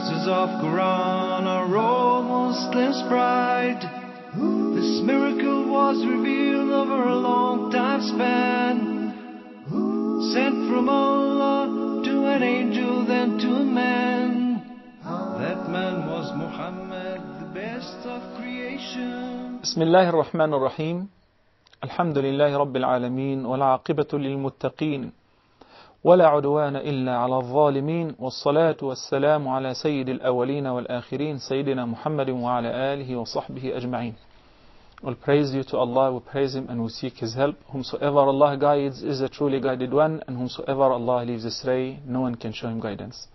verses of Quran are all Muslims' pride. This miracle was revealed over a long time span, sent from Allah to an angel, then to a man. That man was Muhammad, the best of creation. بسم الله الرحمن الرحيم. الحمد لله رب العالمين والعاقبة للمتقين ولا عدوان إلا على الظالمين والصلاة والسلام على سيد الأولين والآخرين سيدنا محمد وعلى آله وصحبه أجمعين. All praise due to Allah, we praise Him and we seek His help. Whomsoever Allah guides is a truly guided one, and whomsoever Allah leaves astray, no one can show him guidance.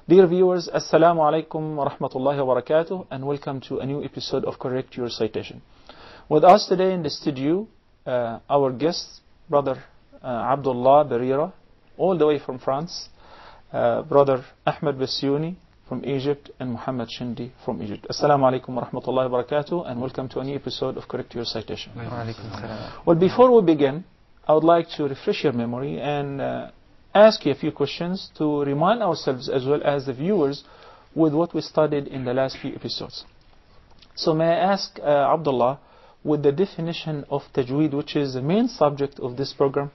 Dear viewers, Assalamu alaikum wa rahmatullahi wa barakatuh, and welcome to a new episode of Correct Your Citation. With us today in the studio, our guest, Brother Abdullah Barira, all the way from France, Brother Ahmed Bassiouni from Egypt, and Muhammad Shindi from Egypt. Assalamu alaikum wa rahmatullahi wa barakatuh, and welcome to a new episode of Correct Your Citation. Well, before we begin, I would like to refresh your memory and ask you a few questions to remind ourselves as well as the viewers with what we studied in the last few episodes. So may I ask Abdullah, with the definition of tajweed, which is the main subject of this program?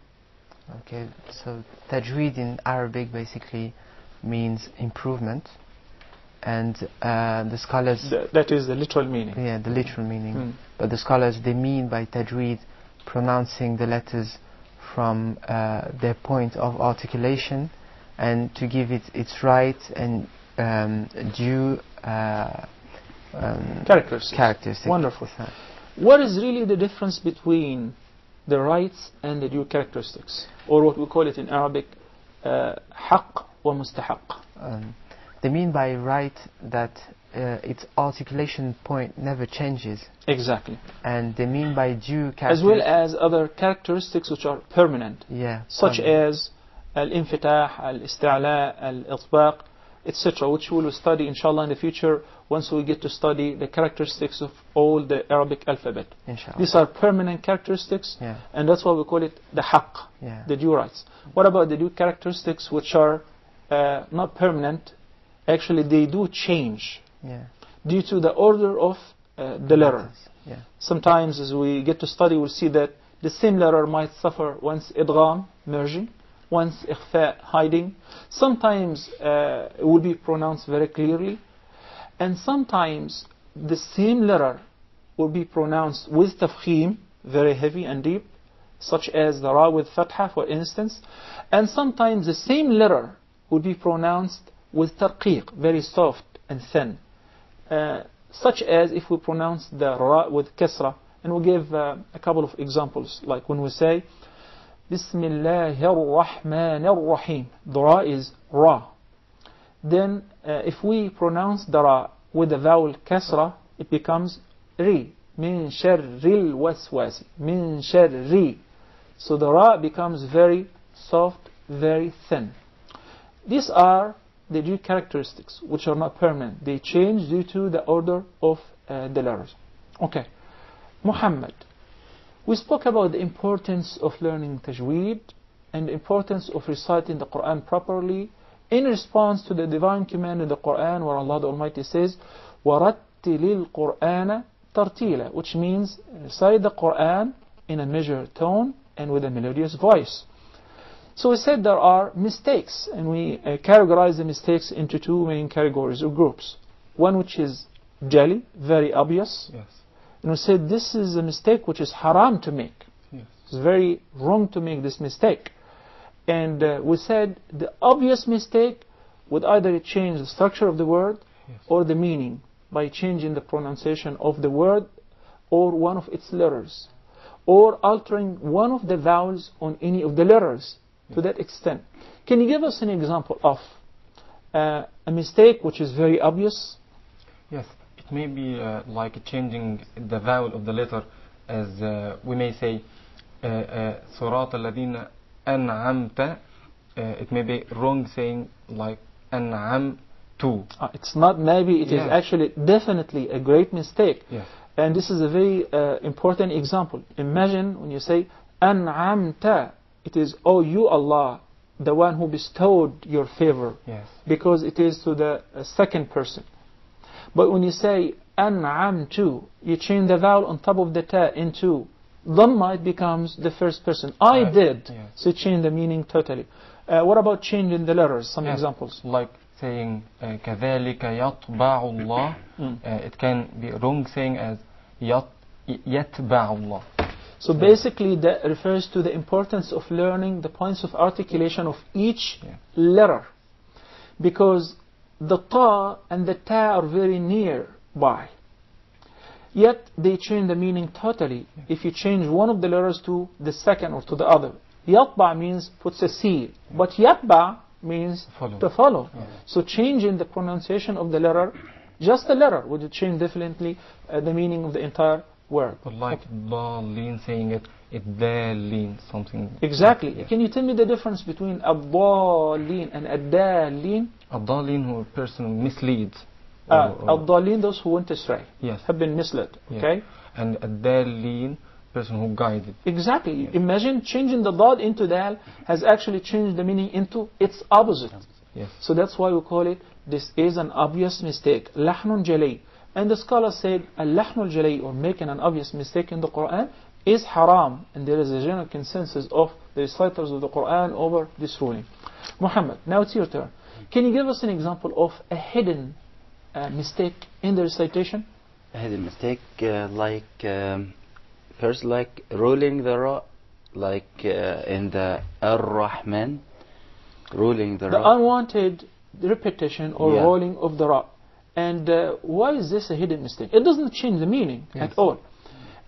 Okay, so tajweed in Arabic basically means improvement, and the scholars... That is the literal meaning. Yeah, the literal meaning. But the scholars, they mean by tajweed pronouncing the letters from their point of articulation and to give it its right and due characteristics. Wonderful. What is really the difference between the rights and the due characteristics, or what we call it in Arabic, haqq wa mustahaq? They mean by right that its articulation point never changes. Exactly. And they mean by due characteristics, as well as other characteristics which are permanent. Yeah. Such as al-infitah, al-isti'la, al-itbaq, etc., which we will study inshallah in the future once we get to study the characteristics of all the Arabic alphabet. Inshallah. These are permanent characteristics, and that's why we call it the haqq, the due rights. What about the due characteristics which are not permanent? Actually, they do change due to the order of the letter. Sometimes as we get to study, we'll see that the same letter might suffer once idgham, merging, once ikhfa, hiding. Sometimes it will be pronounced very clearly, and sometimes the same letter will be pronounced with tafkhim, very heavy and deep, such as the ra with fatha, for instance, and sometimes the same letter will be pronounced with tarqiq, very soft and thin, such as if we pronounce the ra with kasra. And we'll give a couple of examples, like when we say Bismillahir Rahmanir Rahim, the ra is ra. Then if we pronounce the ra with the vowel kasra, it becomes ri, min sharril waswasi, min sharri. So the ra becomes very soft, very thin. These are the due characteristics which are not permanent. They change due to the order of the letters. Okay, Muhammad, we spoke about the importance of learning tajweed and the importance of reciting the Quran properly in response to the divine command in the Quran where Allah the Almighty says وَرَتِّلِ الْقُرْآنَ تَرْتِيلًا, which means recite the Quran in a measured tone and with a melodious voice. So we said there are mistakes, and we categorize the mistakes into two main categories or groups. One which is jali, very obvious. Yes. And we said this is a mistake which is haram to make. Yes. It's very wrong to make this mistake. And we said the obvious mistake would either change the structure of the word or the meaning by changing the pronunciation of the word or one of its letters, or altering one of the vowels on any of the letters. To that extent, can you give us an example of a mistake which is very obvious? Yes, it may be like changing the vowel of the letter, as we may say صراط الذين أنعمت. It may be wrong saying like أنعمت. It's not maybe, it is actually definitely a great mistake. Yes. And this is a very important example. Imagine when you say أنعمت, it is, oh you Allah the one who bestowed your favor, Yes. because it is to the second person. But when you say أنعمت, you change the vowel on top of the ta into Dhamma, it becomes the first person. I did. Yes. So you change the meaning totally. What about changing the letters? Some Yes. examples. Like saying كذلك يطبع الله. It can be wrong saying as يتبع الله. So basically that refers to the importance of learning the points of articulation of each letter. Because the ta and the ta are very nearby. Yet they change the meaning totally if you change one of the letters to the second or to the other. Yatba means puts a seal, but yatba means to follow. So changing the pronunciation of the letter, just the letter, would change definitely the meaning of the entire word. But like ضالين saying it الدالين something. Exactly. Yeah. Can you tell me the difference between الضالين and الدالين? الضالين who a person misleads. الضالين, those who went astray, Yes. have been misled. Okay. And الدالين, person who guided. Exactly. Imagine changing the dad into dal has actually changed the meaning into its opposite. Yes. So that's why we call it, this is an obvious mistake. لحن جلي. And the scholar said, اللحن الجلي, or making an obvious mistake in the Quran, is haram. And there is a general consensus of the reciters of the Quran over this ruling. Muhammad, now it's your turn. Can you give us an example of a hidden mistake in the recitation? A hidden mistake, first like rolling the ra, like in the Ar-Rahman, rolling the ra. The unwanted repetition or rolling of the ra. And why is this a hidden mistake? It doesn't change the meaning at all.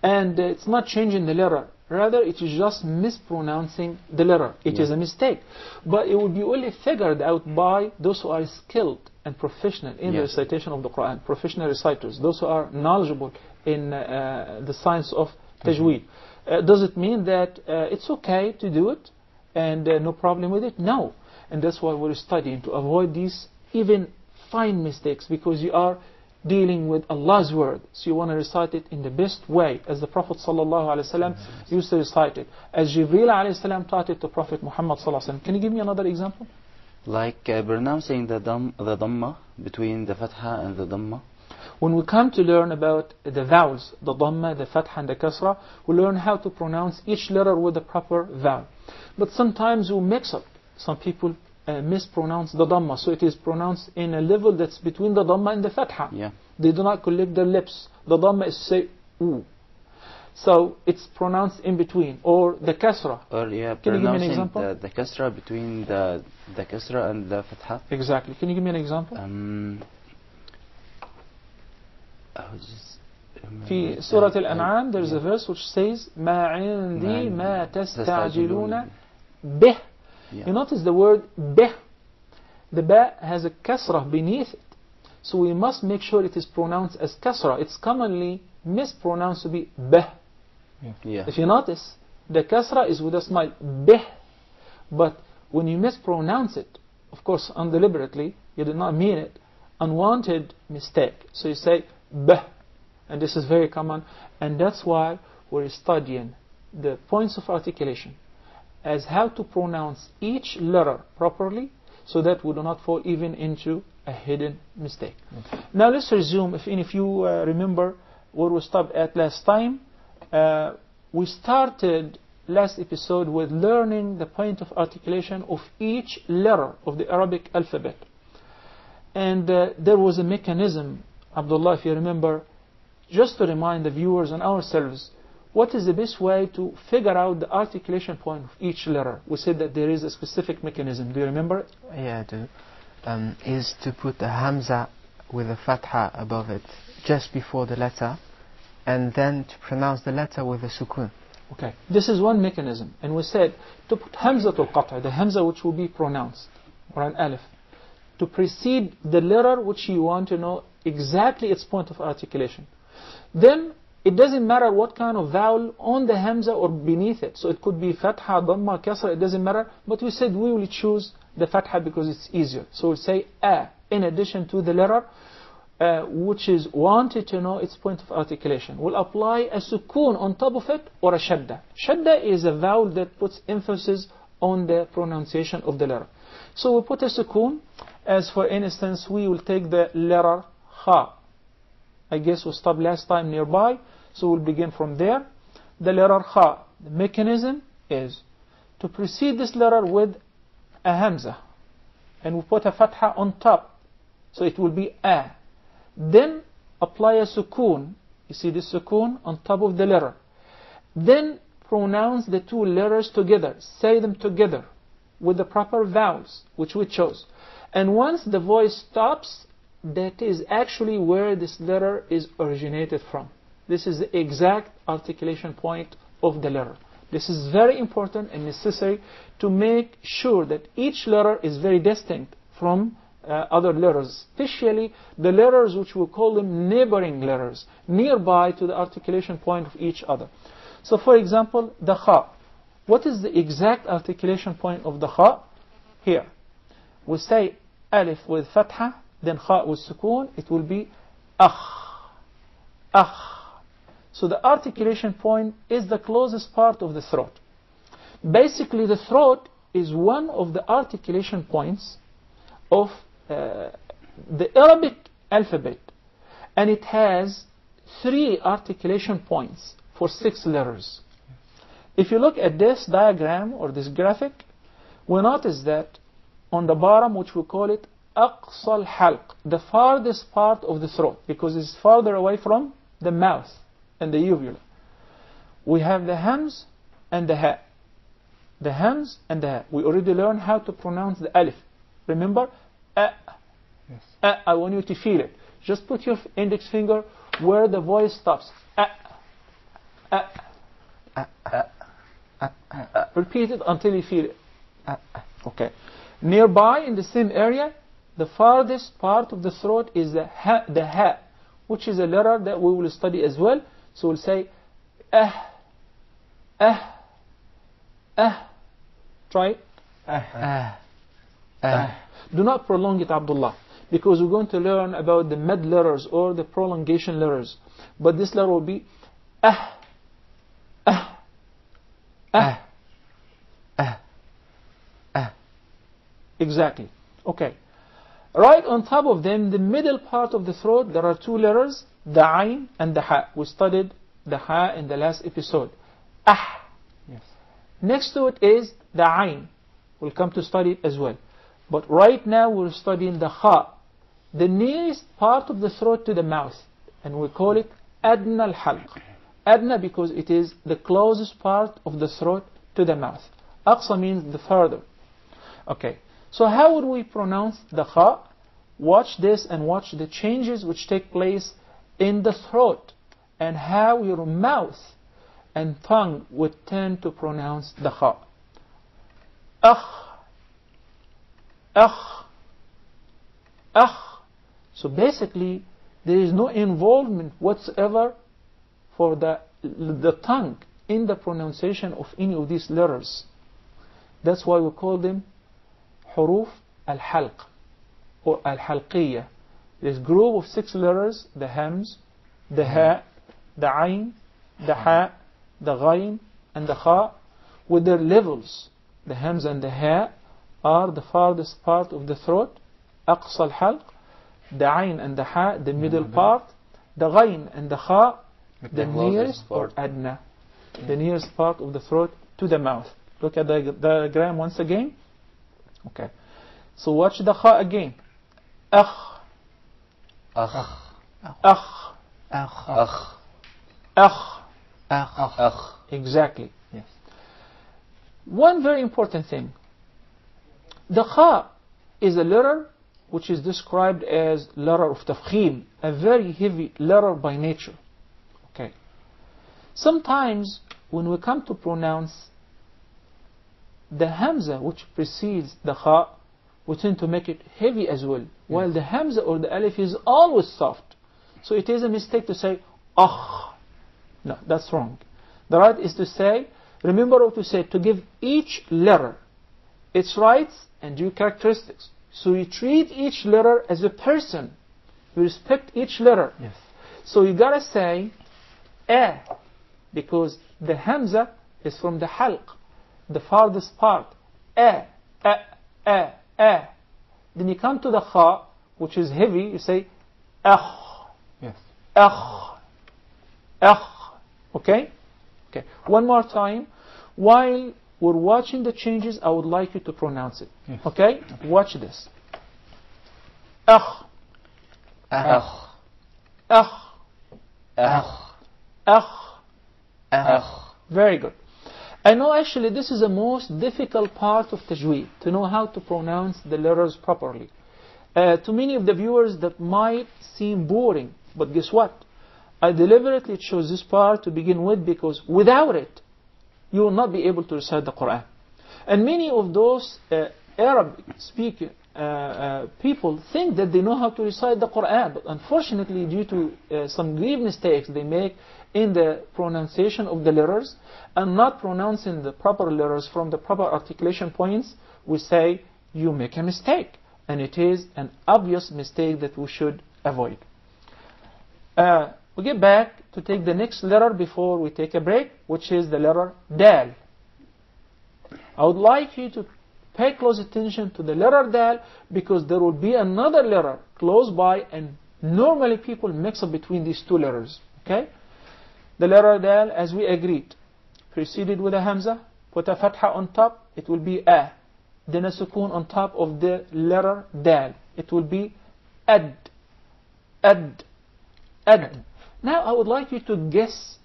And it's not changing the letter. Rather, it is just mispronouncing the letter. It is a mistake. But it will be only figured out by those who are skilled and professional in the recitation of the Quran, professional reciters, those who are knowledgeable in the science of tajweed. Does it mean that it's okay to do it and no problem with it? No. And that's why we're studying, to avoid these even fine mistakes, because you are dealing with Allah's word. So you want to recite it in the best way, as the Prophet ﷺ used to recite it, as Jibreel ﷺ taught it to Prophet Muhammad ﷺ. Can you give me another example? Like pronouncing the Dhamma between the Fatha and the Dhamma. When we come to learn about the vowels, the Dhamma, the Fatha and the Kasra, we learn how to pronounce each letter with the proper vowel. But sometimes we mix up. Some people mispronounce the Dhamma, so it is pronounced in a level that's between the Dhamma and the Fatha. They do not collect their lips. The Dhamma is say oo. So it's pronounced in between. Or the Kasra. Or Can you give me an example? The Kasra between the Kasra and the Fatha. Exactly. Can you give me an example? في سورة الأنعام there is a verse which says ما عندي ما تستعجلون به. You notice the word beh. The ba has a kasrah beneath it. So we must make sure it is pronounced as kasrah. It's commonly mispronounced to be beh. If you notice, the kasrah is with a smile, beh. But when you mispronounce it, of course undeliberately, you did not mean it, unwanted mistake. So you say beh. And this is very common. And that's why we're studying the points of articulation as how to pronounce each letter properly, so that we do not fall even into a hidden mistake. Now let's resume. If any of you remember where we stopped at last time, we started last episode with learning the point of articulation of each letter of the Arabic alphabet. And there was a mechanism, Abdullah, if you remember, just to remind the viewers and ourselves, what is the best way to figure out the articulation point of each letter? We said that there is a specific mechanism. Do you remember it? Yeah, I do. Is to put the Hamza with a Fatha above it, just before the letter, and then to pronounce the letter with a Sukun. Okay. This is one mechanism. And we said to put Hamzatul Qat'a, the Hamza which will be pronounced, or an Alif, to precede the letter which you want to know exactly its point of articulation. Then it doesn't matter what kind of vowel on the Hamza or beneath it. So it could be Fatha, Dhamma, Kasra, it doesn't matter. But we said we will choose the Fatha because it's easier. So we'll say A in addition to the letter which is wanted to know its point of articulation. We'll apply a Sukun on top of it or a Shadda. Shadda is a vowel that puts emphasis on the pronunciation of the letter. So we put a sukoon, as for instance, we will take the letter kha. I guess we stopped last time nearby, so we'll begin from there. The letter kha, the mechanism is to precede this letter with a hamza, and we put a fatha on top, so it will be a. Then apply a sukoon. You see the sukoon on top of the letter. Then pronounce the two letters together, say them together with the proper vowels which we chose. And once the voice stops, that is actually where this letter is originated from. This is the exact articulation point of the letter. This is very important and necessary to make sure that each letter is very distinct from other letters, especially the letters which we call them neighboring letters, nearby to the articulation point of each other. So for example, the kha. What is the exact articulation point of the kha? Here. We say alif with fatha, then kha with sukoon, it will be akh. Akh. So the articulation point is the closest part of the throat. Basically, the throat is one of the articulation points of the Arabic alphabet, and it has 3 articulation points for 6 letters. If you look at this diagram or this graphic, we notice that on the bottom, which we call it aqsa al-halq, the farthest part of the throat, because it's farther away from the mouth and the uvula, we have the hams and the ha. The hams and the ha. We already learned how to pronounce the alif. Remember? Yes. I want you to feel it. Just put your index finger where the voice stops. Repeat it until you feel it. Okay. Nearby in the same area, the farthest part of the throat is the ha, which is a letter that we will study as well. So we'll say Try it. Do not prolong it, Abdullah, because we're going to learn about the mad letters or the prolongation letters. But this letter will be Exactly. Okay. Right on top of them, the middle part of the throat, there are 2 letters, the ayn and the ha. We studied the ha in the last episode. Yes. Next to it is the ayn. We'll come to study it as well. But right now we're studying the kha, the nearest part of the throat to the mouth, and we call it adna al-halq. Adna because it is the closest part of the throat to the mouth. Aqsa means the further. Okay. So how would we pronounce the kha? Watch this and watch the changes which take place in the throat and how your mouth and tongue would tend to pronounce the kha. So basically, there is no involvement whatsoever for the tongue in the pronunciation of any of these letters. That's why we call them حروف الحلق or الحلقية. This group of 6 letters, the hams, the ha, the ayn, the ha, the ghayn, and the kha, with their levels. The hams and the ha are the farthest part of the throat, أقصى الحلق. The ayn and the ha, the middle part. The ghayn and the kha, the nearest or adna, the nearest part of the throat to the mouth. Look at the diagram once again. Okay. So watch the kha again. Akh. Akh. Akh. Akh. Akh. Akh. Exactly. Yes. One very important thing. The kha is a letter which is described as letter of tafkhim, a very heavy letter by nature. Okay. Sometimes when we come to pronounce the hamza which precedes the kha, we tend to make it heavy as well, while the hamza or the alif is always soft. So it is a mistake to say akh. No, that's wrong. The right is to say, remember what to say, to give each letter its rights and due characteristics. So you treat each letter as a person. You respect each letter. Yes. So you gotta say because the hamza is from the halq, the farthest part, a, a, a, a. Then you come to the kha, which is heavy, you say akh. Yes. Akh. Akh. Okay? Okay. One more time. While we're watching the changes, I would like you to pronounce it. Yes. Okay? Watch this. Akh. أخ Akh. أخ Akh. أخ. Very good. I know actually this is the most difficult part of tajweed, to know how to pronounce the letters properly. To many of the viewers that might seem boring, but guess what? I deliberately chose this part to begin with because without it, you will not be able to recite the Quran. And many of those Arabic speaking people think that they know how to recite the Quran, but unfortunately due to some grave mistakes they make in the pronunciation of the letters and not pronouncing the proper letters from the proper articulation points, we say you make a mistake, and it is an obvious mistake that we should avoid. We get back to take the next letter before we take a break, which is the letter Dal. I would like you to pay close attention to the letter Dal because there will be another letter close by, and normally people mix up between these two letters. Okay? The letter Dal, as we agreed, preceded with a Hamza, put a Fatha on top, it will be A. Then a Sukun on top of the letter Dal, it will be Ad. Ad. Ad. Now I would like you to guess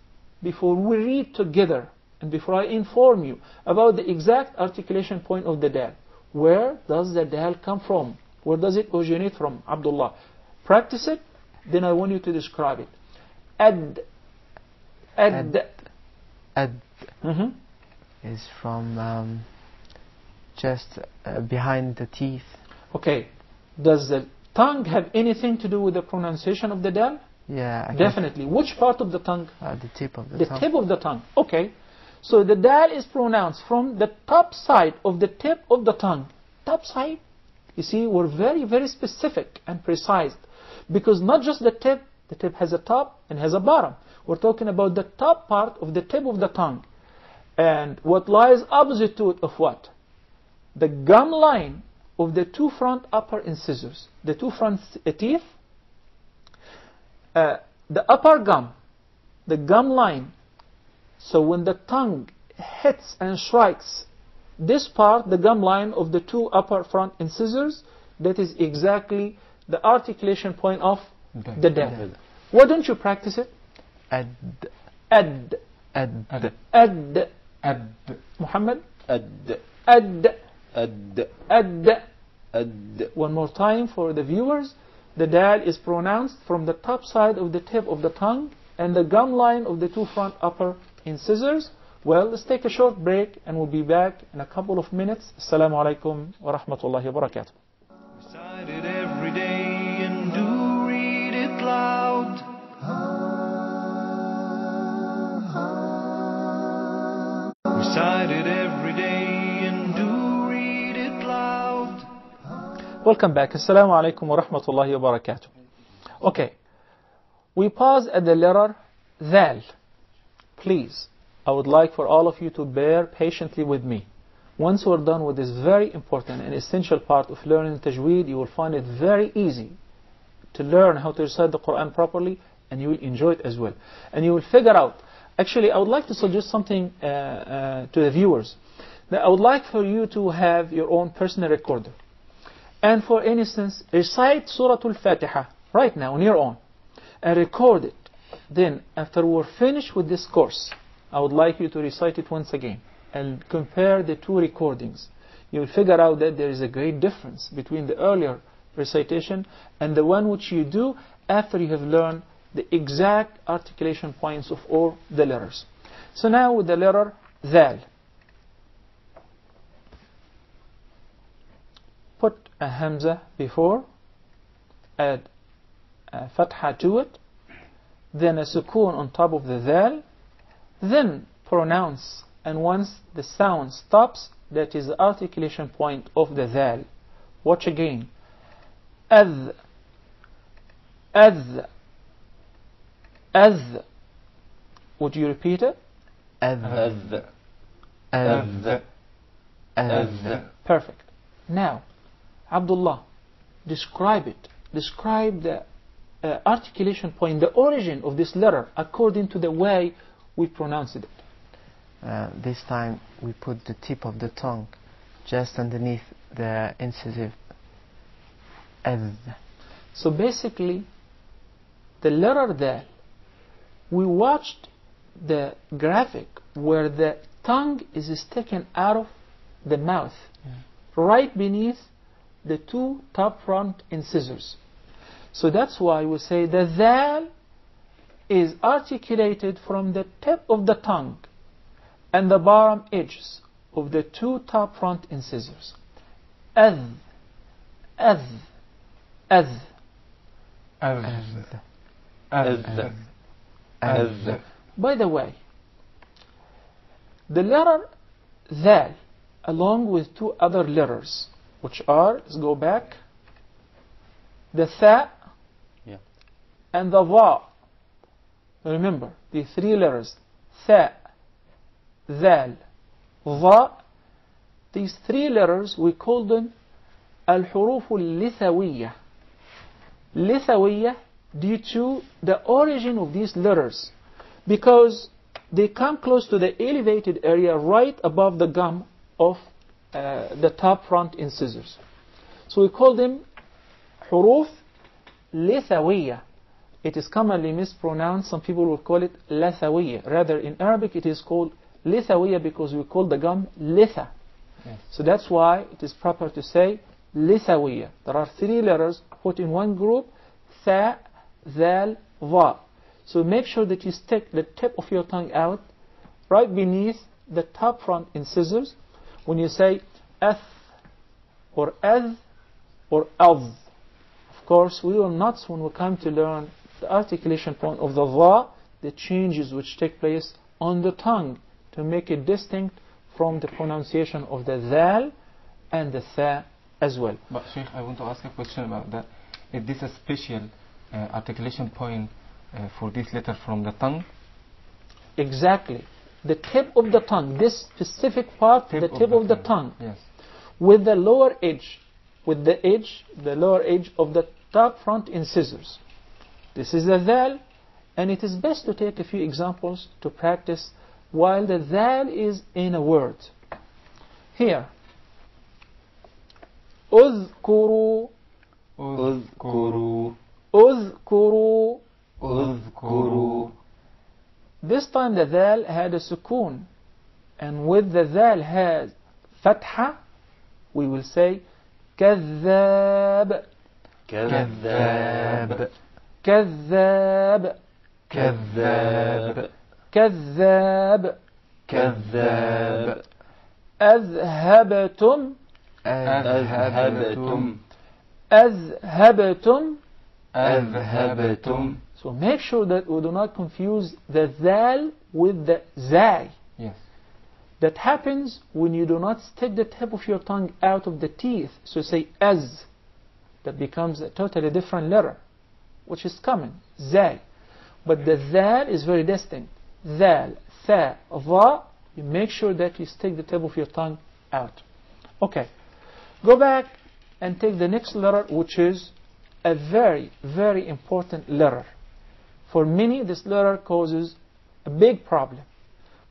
before we read together and before I inform you about the exact articulation point of the Dal. Where does the Dal come from? Where does it originate from? Abdullah. Practice it, then I want you to describe it. Ad. Ad. Ad is from just behind the teeth. Okay. Does the tongue have anything to do with the pronunciation of the Dal? Yeah. Definitely. Which part of the tongue? The tip of the tongue. The tip of the tongue. Okay. So the Dal is pronounced from the top side of the tip of the tongue. Top side? You see, we're very, very specific and precise. Because not just the tip has a top and has a bottom. We're talking about the top part of the tip of the tongue. And what lies opposite to it of what? The gum line of the two front upper incisors. The two front teeth. The upper gum. The gum line. So when the tongue hits and strikes this part, the gum line of the two upper front incisors, that is exactly the articulation point of the Dal. Why don't you practice it? Ad. Ad. Ad. Ad. Ad. Ad. Muhammad? أد Ad. أد Ad. أد. One more time for the viewers. The Dal is pronounced from the top side of the tip of the tongue and the gum line of the two front upper incisors. Well, let's take a short break and we'll be back in a couple of minutes. Assalamu alaikum wa rahmatullahi wa barakatuh. Recite it every day and do read it loud. Recite it every day and do read it loud. Welcome back. Assalamu alaikum wa rahmatullahi wa barakatuh. Okay. We pause at the letter Dal. Please, I would like for all of you to bear patiently with me. Once we're done with this very important and essential part of learning Tajweed, you will find it very easy to learn how to recite the Quran properly, and you will enjoy it as well. And you will figure out. Actually, I would like to suggest something to the viewers. That I would like for you to have your own personal recorder. And for instance, recite Surah Al-Fatiha right now on your own. And record it. Then, after we're finished with this course, I would like you to recite it once again. And compare the two recordings. You will figure out that there is a great difference between the earlier recitation and the one which you do after you have learned the exact articulation points of all the letters. So now with the letter Dal. Put a Hamza before, add a Fatha to it, then a Sukun on top of the Dal, then pronounce, and once the sound stops, that is the articulation point of the Dal. Watch again. Adh, adh, adh. Would you repeat it? Adh. أذ Adh. أذ Perfect. Now, Abdullah, describe it. Describe the articulation point, the origin of this letter according to the way we pronounce it. This time we put the tip of the tongue just underneath the incisive adh. So basically, the letter dal, we watched the graphic where the tongue is taken out of the mouth, right beneath the two top front incisors. So that's why we say the dal is articulated from the tip of the tongue and the bottom edges of the two top front incisors. Adh, adh, adh. By the way, the letter dal, along with two other letters, which are, let's go back, the tha and the va. Remember, the three letters, tha, dhal, va, these three letters, we call them al-huruf al-lithawiyya. Lithawiyya due to the origin of these letters, because they come close to the elevated area right above the gum of the top front incisors. So we call them huruf lithawiyya. It is commonly mispronounced. Some people will call it lathawiyya. Rather, in Arabic it is called lithawiyya because we call the gum litha. Yes. So that's why it is proper to say lithawiyya. There are three letters put in one group, tha, dhal, va. So make sure that you stick the tip of your tongue out right beneath the top front incisors when you say ath or adh or adh. Of course, we will not, when we come to learn the articulation point of the va, the changes which take place on the tongue to make it distinct from the pronunciation of the dhal and the tha as well. But Sheikh, I want to ask a question about that. Is this a special articulation point for this letter from the tongue? Exactly. The tip of the tongue, this specific part, the tip of the tongue, yes, with the lower edge, the lower edge of the top front incisors. This is the dhal, and it is best to take a few examples to practice while the dhal is in a word. Here, اذكروا اذكروا اذكروا اذكروا. This time the dhal had a sukoon, and with the dhal has fatha, we will say كذاب كذاب كذاب كذاب كذاب كذاب. أذهبتم أذهبتم أذهبتم. أذهبتم. So make sure that we do not confuse the dhal with the zai. Yes. That happens when you do not stick the tip of your tongue out of the teeth. So say az. That becomes a totally different letter, which is common, zai. But the dhal is very distinct. Dhal, tha, va. You make sure that you stick the tip of your tongue out. Okay. Go back and take the next letter, which is a very, very important letter. For many, this letter causes a big problem.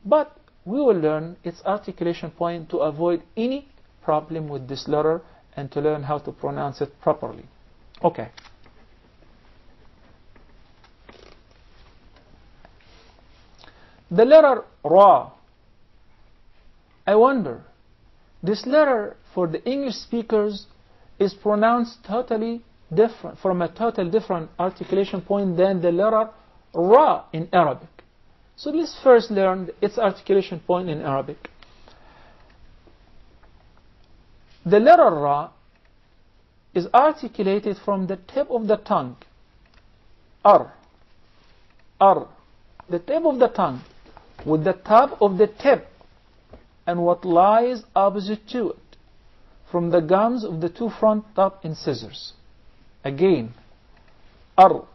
But we will learn its articulation point to avoid any problem with this letter and to learn how to pronounce it properly. Okay. The letter Ra. I wonder, this letter for the English speakers is pronounced totally different, from a totally different articulation point than the letter Ra in Arabic. So let's first learn its articulation point in Arabic. The letter Ra is articulated from the tip of the tongue. Ar. The tip of the tongue with the top of the tip and what lies opposite to it from the gums of the two front top incisors. Again, Ar.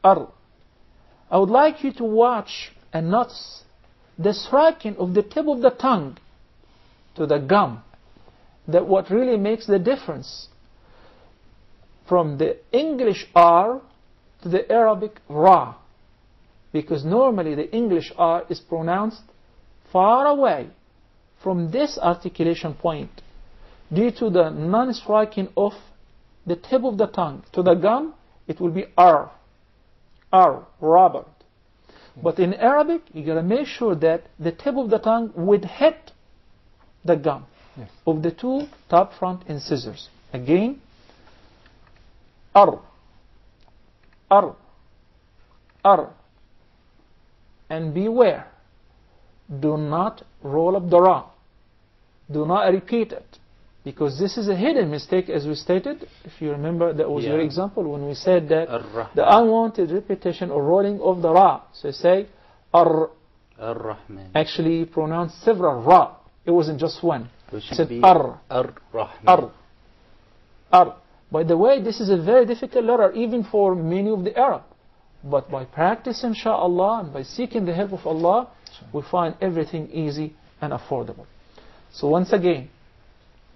I would like you to watch and notice the striking of the tip of the tongue to the gum. That what really makes the difference from the English R to the Arabic Ra. Because normally the English R is pronounced far away from this articulation point due to the non-striking of the tip of the tongue to the gum. It will be R, Robert. But in Arabic, you gotta make sure that the tip of the tongue would hit the gum of the two top front incisors. Again, R. And beware, do not roll up the Ra. Do not repeat it. Because this is a hidden mistake, as we stated. If you remember, that was your example when we said that the unwanted repetition or rolling of the Ra. So say, Ar-Rahman. Actually, you pronounced several Ra. It wasn't just one. Which said be Ar-Rahman. Ar. By the way, this is a very difficult letter, even for many of the Arab. But by practice, inshaAllah, and by seeking the help of Allah, we find everything easy and affordable. So once again,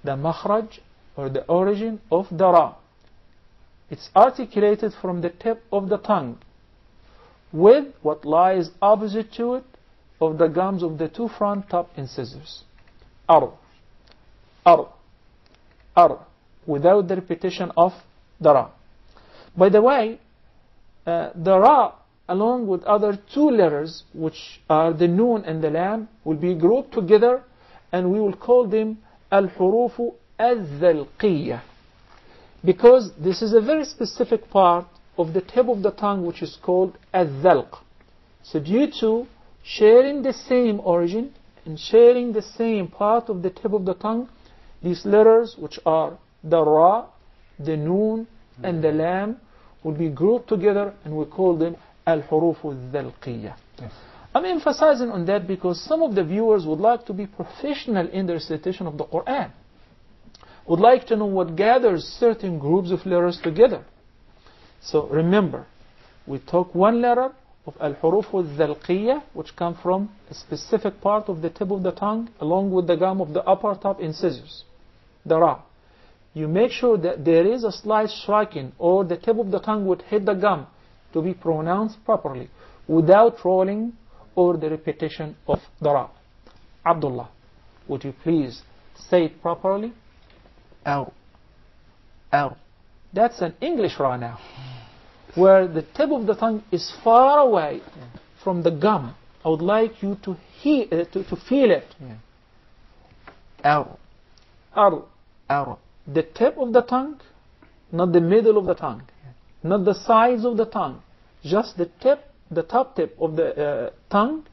the makhraj, or the origin of the Ra, it's articulated from the tip of the tongue with what lies opposite to it of the gums of the two front top incisors. Ar, without the repetition of the Ra. By the way, the Ra, along with other two letters, which are the Noon and the Lam, will be grouped together, and we will call them Al-Hurufu Al-Dhalqiyya, because this is a very specific part of the tip of the tongue which is called Al-Dhalq. So due to sharing the same origin and sharing the same part of the tip of the tongue, these letters, which are the Ra, the Noon, and the Lam, will be grouped together, and we call them Al-Hurufu Al-Dhalqiyya. I'm emphasizing on that because some of the viewers would like to be professional in the recitation of the Quran, would like to know what gathers certain groups of letters together. So remember, we took one letter of Al-Huruf Al-Dhalqiyya, which come from a specific part of the tip of the tongue, along with the gum of the upper top incisors, the Ra. You make sure that there is a slight striking, or the tip of the tongue would hit the gum to be pronounced properly, without rolling or the repetition of the Ra. Abdullah, would you please say it properly? Ow. That's an English Ra now, where the tip of the tongue is far away from the gum. I would like you to feel it. Ow. The tip of the tongue, not the middle of the tongue, not the sides of the tongue, just the tip, the top tip of the tongue,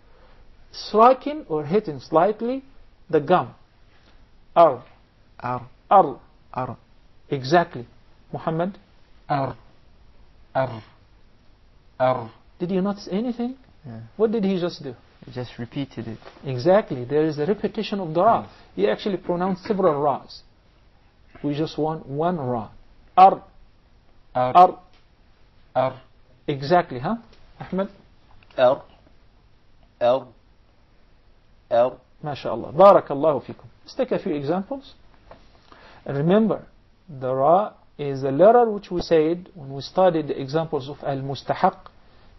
striking or hitting slightly the gum. Ar. Exactly. Muhammad? Ar. Did you notice anything? Yeah. What did he just do? He just repeated it. Exactly. There is a repetition of the Ra. He actually pronounced several Ra's. We just want one Ra. Ar. Exactly, huh? Ahmed? L. MashaAllah. Barakallahu fikum. Let's take a few examples. And remember, the Ra is a letter which we said when we studied the examples of Al-Mustahaq,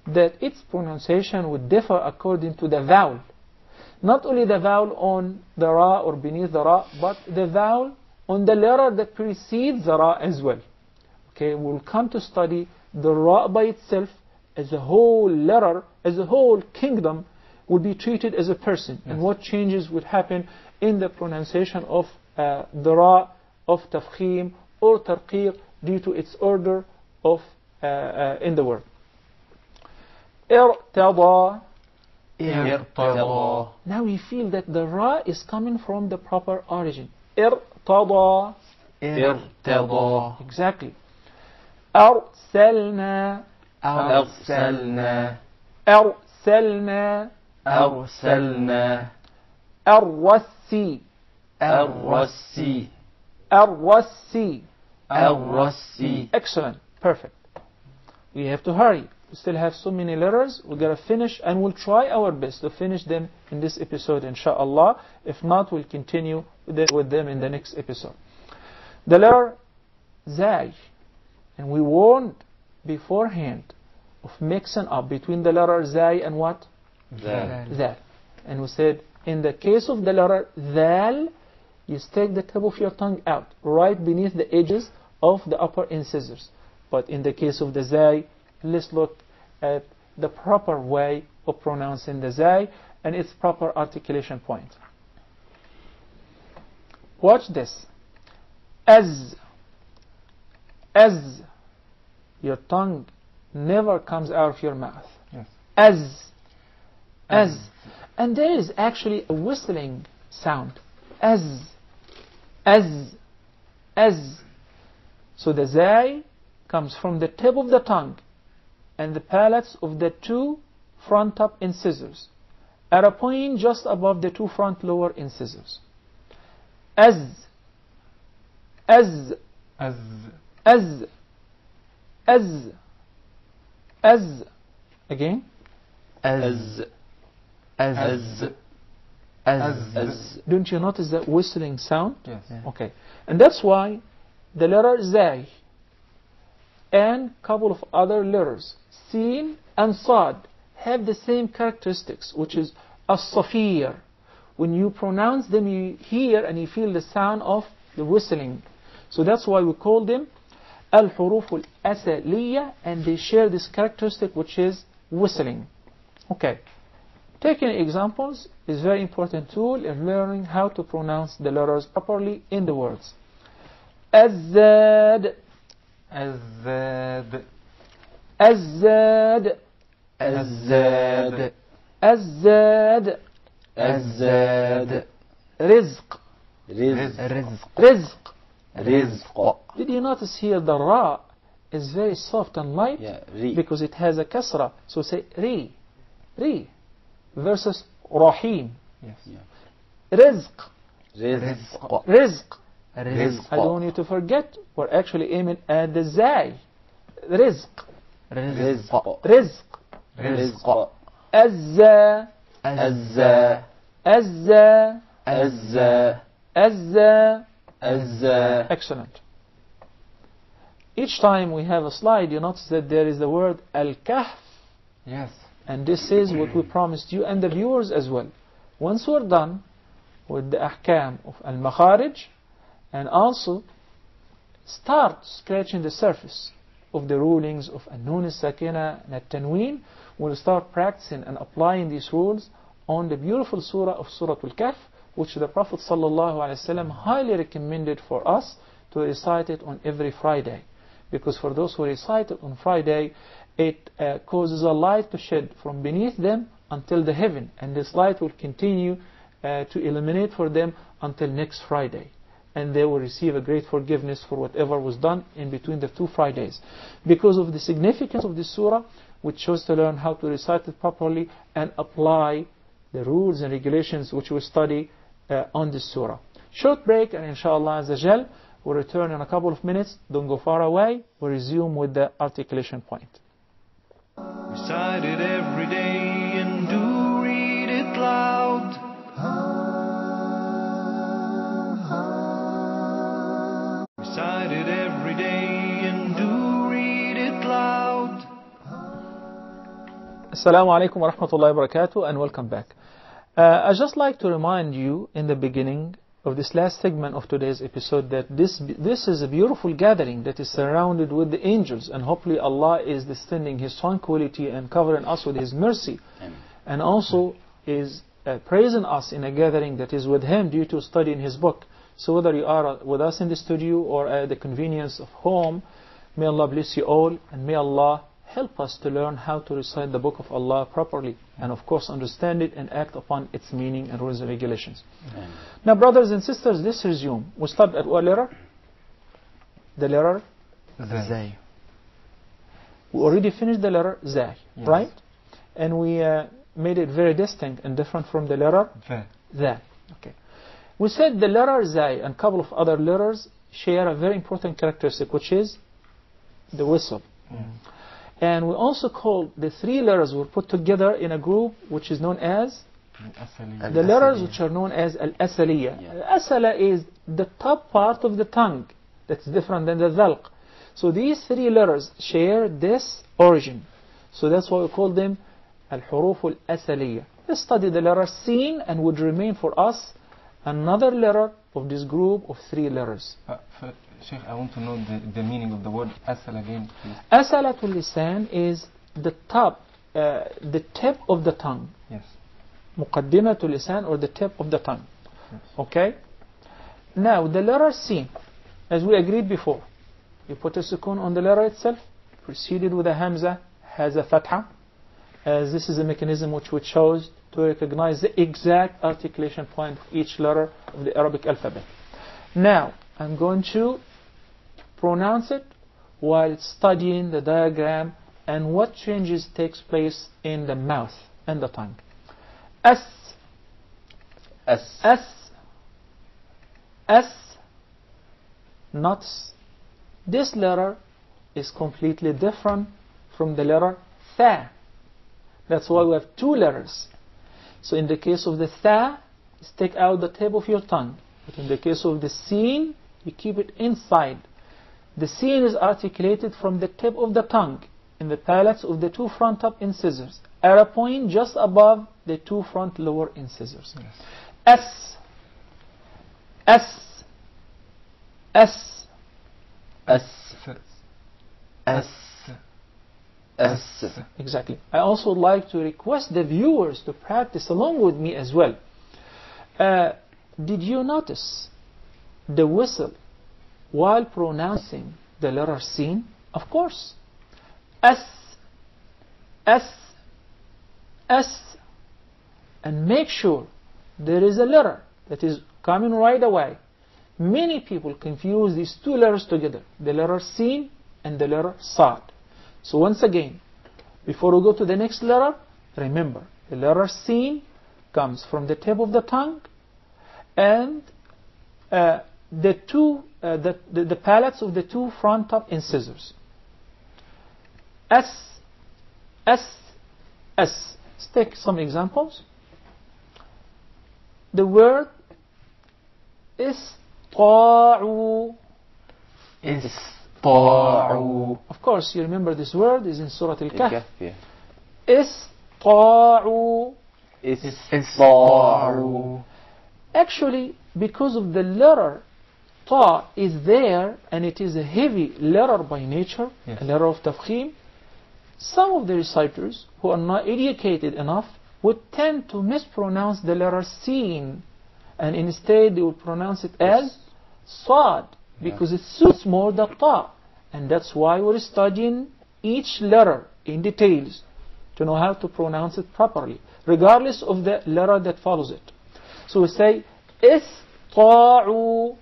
that its pronunciation would differ according to the vowel. Not only the vowel on the Ra or beneath the Ra, but the vowel on the letter that precedes the Ra as well. Okay, we'll come to study the Ra by itself as a whole letter, as a whole kingdom, will be treated as a person, and what changes would happen in the pronunciation of the Ra of Tafkhim or Tarqiq due to its order of in the word. Irtada. Now we feel that the Ra is coming from the proper origin. Irtada. Exactly. Arsalna. Arwassi. Excellent. Perfect. We have to hurry. We still have so many letters. We're going to finish, and we'll try our best to finish them in this episode, inshaAllah. If not, we'll continue with them in the next episode. The letter Zay, and we warned beforehand of mixing up between the letter Zay and what? Zal. And we said, in the case of the letter Zal, you stick the tip of your tongue out, right beneath the edges of the upper incisors. But in the case of the Zay, let's look at the proper way of pronouncing the Zay and its proper articulation point. Watch this. As. Your tongue never comes out of your mouth. Yes. As. And there is actually a whistling sound. As. So the Zay comes from the tip of the tongue and the palates of the two front top incisors at a point just above the two front lower incisors. As. Again. As. Don't you notice that whistling sound? Yes. Yeah. Okay. And that's why the letter Zay and a couple of other letters, Sin and Sad, have the same characteristics, which is as-safir. When you pronounce them, you hear and you feel the sound of the whistling. So that's why we call them al-huruf al-asaliya, and they share this characteristic, which is whistling. Okay. Taking examples is a very important tool in learning how to pronounce the letters properly in the words. Azad. Azad. Azad. Azad. Azad. Azad. Rizq. Rizq. Rizq. Did you notice here the ra is very soft and light? Yeah, because it has a kasra. So say ri. Versus rahim. Yes. Yeah. Rizq. I don't want you to forget, we're actually aiming at the Zay. Rizq. Azza. Excellent. Each time we have a slide, you notice that there is the word al-kahf. Yes. And this is what we promised you and the viewers as well. Once we're done with the ahkam of al-makharij, and also start scratching the surface of the rulings of an-nun as-sakina and at-tanween, we'll start practicing and applying these rules on the beautiful surah of Surah Al-Kahf, which the Prophet ﷺ highly recommended for us to recite it on every Friday. Because for those who recite it on Friday, it causes a light to shed from beneath them until the heaven, and this light will continue to illuminate for them until next Friday, and they will receive a great forgiveness for whatever was done in between the two Fridays. Because of the significance of this surah, we chose to learn how to recite it properly and apply the rules and regulations which we study on this surah. Short break, and inshallah azajal, we'll return in a couple of minutes. Don't go far away. We'll resume with the articulation point. Recite it every day and do read it loud. Recite it every day and do read it loud. Assalamu alaikum wa rahmatullahi wa barakatuh, and welcome back. I'd just like to remind you in the beginning of this last segment of today's episode that this is a beautiful gathering that is surrounded with the angels, and hopefully Allah is descending His tranquility and covering us with His mercy. Amen. And also is praising us in a gathering that is with Him due to studying His book. So whether you are with us in the studio or at the convenience of home, may Allah bless you all, and may Allah help us to learn how to recite the book of Allah properly, and of course understand it and act upon its meaning and rules and regulations. Amen. Now brothers and sisters, let's resume. We start at what letter? The letter Zay. We already finished the letter Zay, Yes. right? And we made it very distinct and different from the letter Zay. Okay. We said the letter Zay and a couple of other letters share a very important characteristic, which is the whistle. And we also call the three letters were put together in a group which is known as The letters which are known as al-asaliya. Al-asala is the top part of the tongue. That's different than the dhalq. So these three letters share this origin. So that's why we call them al-huruf al-asaliya. Let's study the letter sin and would remain for us another letter of this group of three letters. Sheikh, I want to know the meaning of the word asal again, please. Asalatul lisan is the top, the tip of the tongue. Yes. Muqaddimatul lisan, or the tip of the tongue. Yes. Okay? Now, the letter sin, as we agreed before, you put a sukun on the letter itself, preceded with a hamza, has a fatha, as this is a mechanism which we chose to recognize the exact articulation point of each letter of the Arabic alphabet. Now, I'm going to pronounce it while studying the diagram and what changes takes place in the mouth and the tongue. S, S, S, S, not S. This letter is completely different from the letter Tha. That's why we have two letters. So in the case of the Tha, stick out the tip of your tongue. But in the case of the Sin, you keep it inside. The Sin is articulated from the tip of the tongue in the palates of the two front top incisors at a point just above the two front lower incisors. Yes. S, S, S, S, S, S. Exactly. I also would like to request the viewers to practice along with me as well. Did you notice the whistle while pronouncing the letter Sin? Of course. S, S, S. And make sure there is a letter that is coming right away. Many people confuse these two letters together, the letter Sin and the letter Sad. So once again, before we go to the next letter, remember, the letter Sin comes from the tip of the tongue and the palates of the two front top incisors. S, S, S. Let's take some examples. The word ista'u. Ista'u. Of course, you remember this word is in Surah Al-Kahf. Yeah. Ista'u. Ista'u. Actually, because of the letter Ta is there, and it is a heavy letter by nature, a letter of tafkhim, some of the reciters who are not educated enough would tend to mispronounce the letter Sin, and instead they would pronounce it as Sad, because it suits more the Ta. And that's why we're studying each letter in details to know how to pronounce it properly, regardless of the letter that follows it. So we say Ista'u.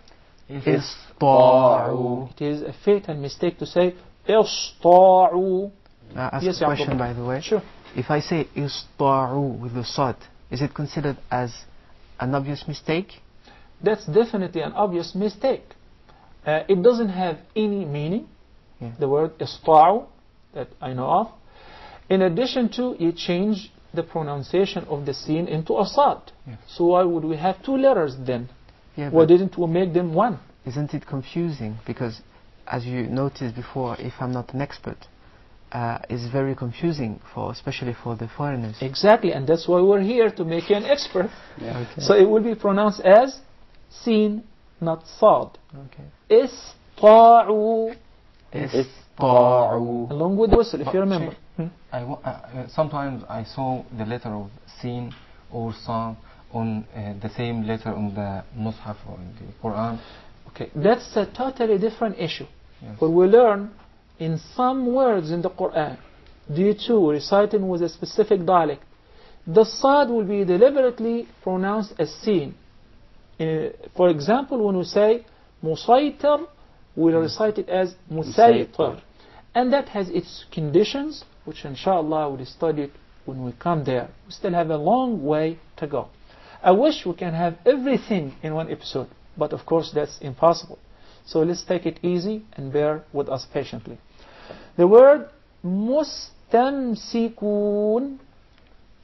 Ista'u. It is a fatal mistake to say Ista'u. Ask Yes, a question, Yaqub. by the way. Sure. If I say Ista'u with the Sad, is it considered as an obvious mistake? That's definitely an obvious mistake. It doesn't have any meaning, the word Ista'u that I know of. In addition to, you change the pronunciation of the Sin into a Sad. So why would we have two letters then? Why didn't we make them one? Isn't it confusing? Because as you noticed before, if I'm not an expert, it's very confusing, especially for the foreigners. Exactly, and that's why we're here, to make you an expert. Okay. So it will be pronounced as Sin, not Sad. Okay. Ista'u. Ista'u. Along with whistle, if you remember. Sometimes I saw the letter of Sin or Sa on the same letter on the Mus'haf or in the Quran. Okay, that's a totally different issue. Yes. But we learn in some words in the Quran, due to reciting with a specific dialect, the Sad will be deliberately pronounced as Sin. For example, when we say Musaytir, we'll recite it as Musaytir. And that has its conditions, which inshallah we'll study it when we come there. We still have a long way to go. I wish we can have everything in one episode, but of course that's impossible. So let's take it easy and bear with us patiently. The word mustamsikun.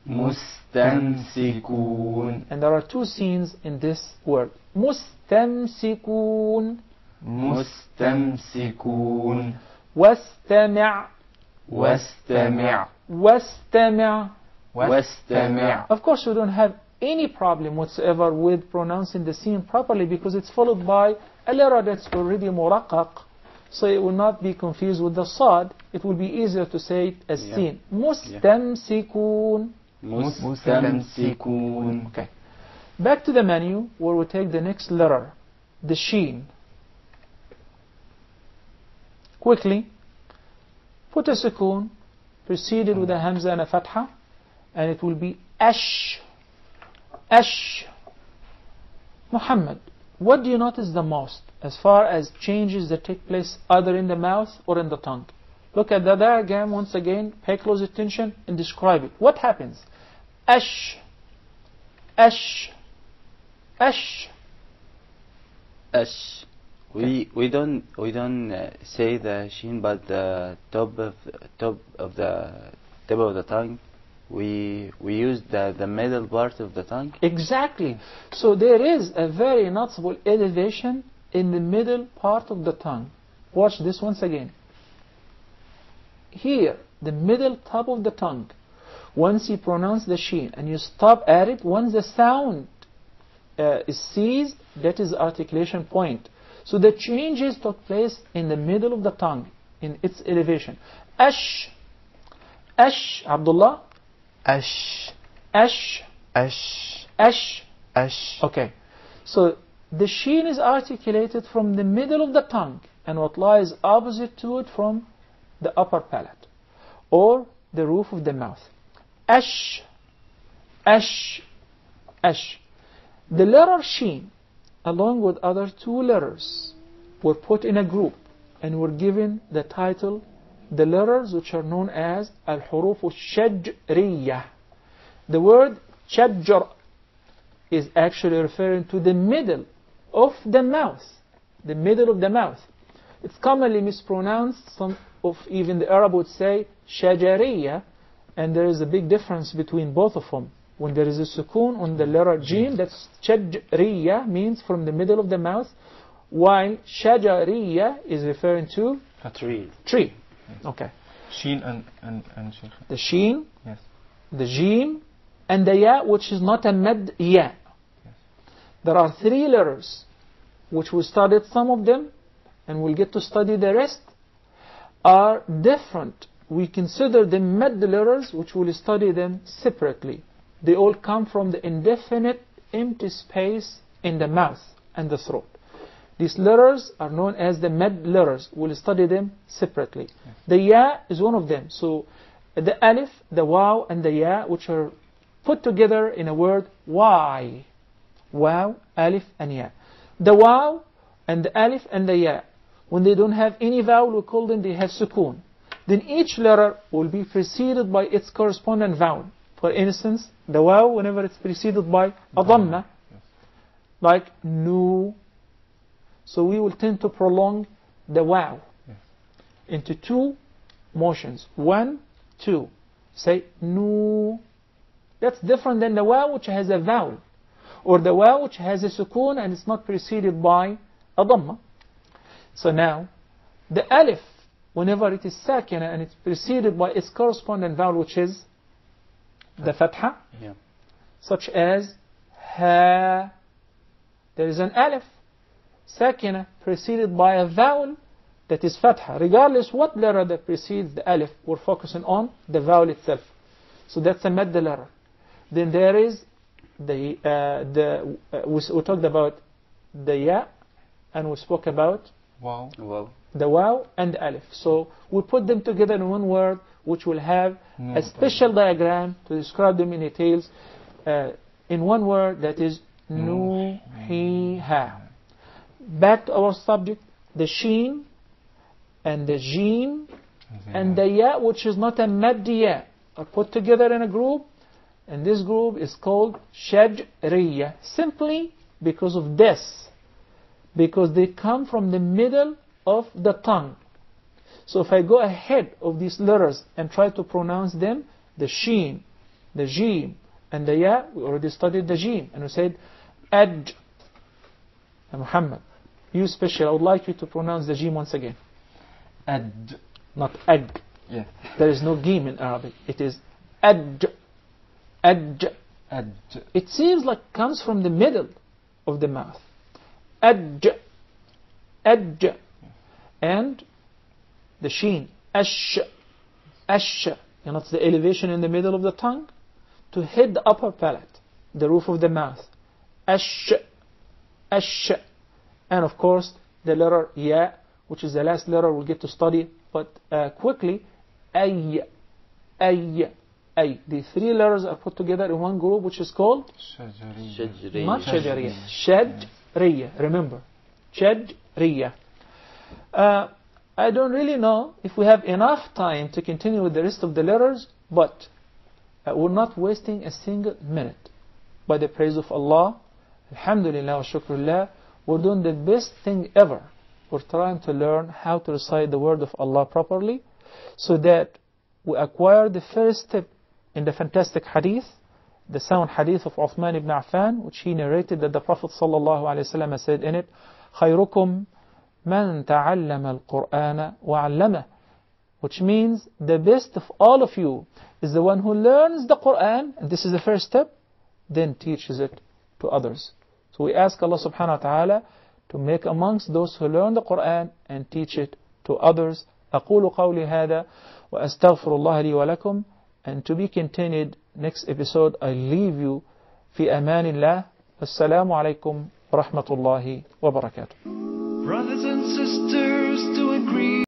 مستمسكون. And there are two scenes in this word. مستمسكون. مستمسكون. واستمع. واستمع. واستمع. واستمع. Of course, we don't have any problem whatsoever with pronouncing the scene properly because it's followed by a letter that's already مرقق, so it will not be confused with the صاد. It will be easier to say it as scene. مستمسكون. مستمسكون. Okay. Back to the menu where we take the next letter, the sheen. Quickly, put a sukoon preceded with a hamza and a fatha, and it will be ash. Ash. Muhammad, what do you notice the most as far as changes that take place either in the mouth or in the tongue? Look at the diagram once again, pay close attention and describe it. What happens? Ash. Ash. Ash. Ash. We don't say the sheen, but the top of the tongue. We use the middle part of the tongue. Exactly. So there is a very noticeable elevation in the middle part of the tongue. Watch this once again. Here, the middle top of the tongue. Once you pronounce the sheen and you stop at it, once the sound is seized, that is the articulation point. So the changes took place in the middle of the tongue, in its elevation. Ash. Ash. Abdullah. Ash. Ash. Ash. Ash. Ash. Okay. So the sheen is articulated from the middle of the tongue, and what lies opposite to it from the upper palate, or the roof of the mouth. Ash. Ash. Ash. The letter sheen, along with other two letters, were put in a group and were given the title, the letters which are known as al-huruf al-shajriyah. The word shajr is actually referring to the middle of the mouth. The middle of the mouth. It's commonly mispronounced. Some of even the Arab would say shajariyah, and there is a big difference between both of them. When there is a sukoon on the letter jim, that's shajriyah, means from the middle of the mouth, while shajariyah is referring to a tree. Tree. Okay. Sheen and Sheikh. The sheen, Yes. the jim, and the ya, which is not a mad ya. Yes. There are three letters, which we studied some of them, and we'll get to study the rest, are different. We consider them mad letters, which we'll study them separately. They all come from the indefinite empty space in the mouth and the throat. These letters are known as the mad letters. We'll study them separately. Yes. The ya is one of them. So the alif, the waw, and the ya, which are put together in a word why. Waw, alif, and ya. The waw and the alif and the ya, when they don't have any vowel, we call them, they have sukoon. Then each letter will be preceded by its corresponding vowel. For instance, the waw, whenever it's preceded by a dhamma, like nu. So we will tend to prolong the waw into two motions. 1, 2. Say nu. That's different than the waw which has a vowel, or the waw which has a sukoon and it's not preceded by a dhamma. So now, the alif, whenever it is sakina and it's preceded by its corresponding vowel, which is the fatha, such as ha. There is an alif, sakina, preceded by a vowel that is fatha. Regardless what letter that precedes the alif, we're focusing on the vowel itself. So that's a mad letter. Then there is we talked about the ya, and we spoke about Wow. the waw and the alif. So we put them together in one word, which will have a special diagram to describe them in details in one word, that is nuhiha. Back to our subject, the sheen and the jim and the ya, which is not a mad ya, are put together in a group, and this group is called shajriyah, simply because of this, because they come from the middle of the tongue. So if I go ahead of these letters and try to pronounce them, the sheen, the jim and the ya. We already studied the jim, and we said Aj. Muhammad, you especially, I would like you to pronounce the jim once again. Ad. Not ag. Yeah. There is no gim in Arabic. It is Aj. Aj. Ad. It seems like it comes from the middle of the mouth. Aj. Aj. And the sheen. Ash. Ash. You know, it's the elevation in the middle of the tongue to hit the upper palate, the roof of the mouth. Ash. Ash. And of course, the letter ya, which is the last letter we'll get to study, but quickly, ay. Ay. Ay. The three letters are put together in one group, which is called Shajriya. not Shajriya. Shajriya. Remember, Shajriya. I don't really know if we have enough time to continue with the rest of the letters, but we're not wasting a single minute. By the praise of Allah, alhamdulillah wa shukrullah, we're doing the best thing ever. We're trying to learn how to recite the word of Allah properly, so that we acquire the first step in the fantastic hadith, the sound hadith of Uthman ibn Affan, which he narrated that the Prophet ﷺ said in it, خيركم من تعلم القرآن وعلمه, which means the best of all of you is the one who learns the Quran, and this is the first step, then teaches it to others. So we ask Allah subhanahu wa ta'ala to make amongst those who learn the Quran and teach it to others. أقول قولي هذا وأستغفر الله لي ولكم. And to be continued next episode, I leave you في أمان الله. السلام عليكم ورحمة الله وبركاته. Brothers and sisters, to increase